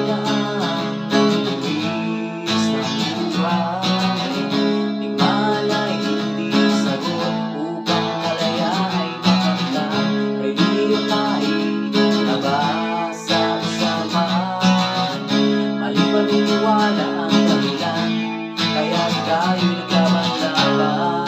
na ang buwis ng buhay. Di malay, hindi sagot upang malaya ay makamdam. Reliyon ay nabasa sa maan. Mali paniniwala ang dahilan, kaya't tayo'y naglaban-laban.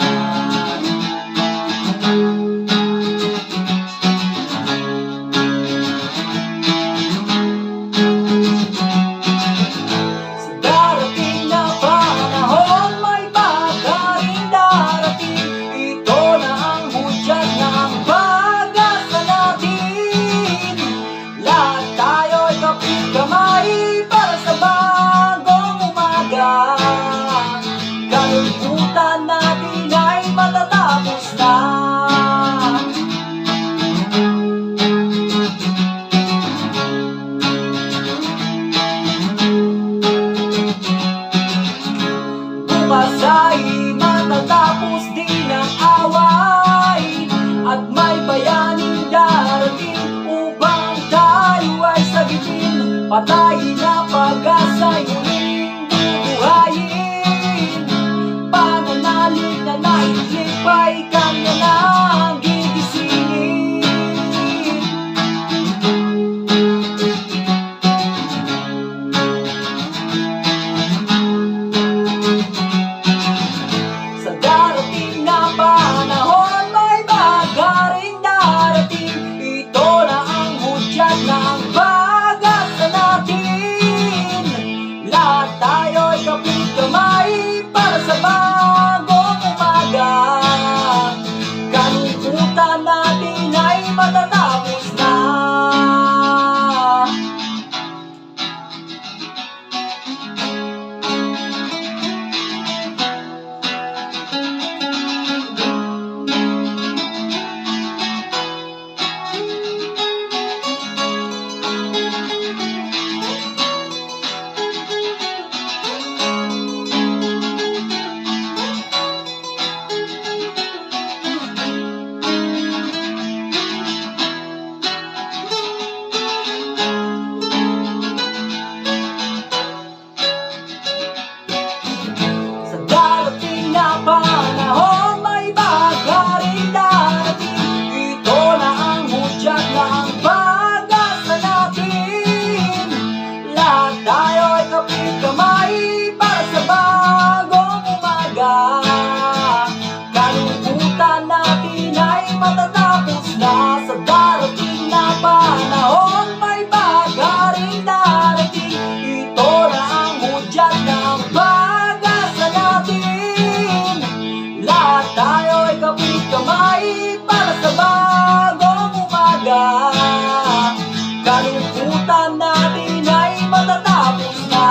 Kalungkutan natin ay matatapos na. Bukas ay matatapos din ang away, at may bayaning darating upang tayo ay sagitin. Patayin na pag-asa'y muling bubuhayin. Pananalig na naisip ay kanya nang gigisingin. Sa darating na panahon may bagaring darating. Ito na ang hudyat ng pag-asa natin. Lahat tayo'y kapit-kamay para sa bagong umaga. Kalungkutan natin ay matatapos na. Panahon may bagaring darating. Ito na ang hudyat ng pag-asa natin. Lahat tayo'y kapit-kamay para sa bagong umaga. Kalungkutan natin ay matatapos na. Sa darating na panahon may bagaring darating. Ito na ang hudyat ng pag-asa natin. Lahat tayo'y kapit-kamay para sa bagong umaga. Kalungkutan natin ay matatapos na.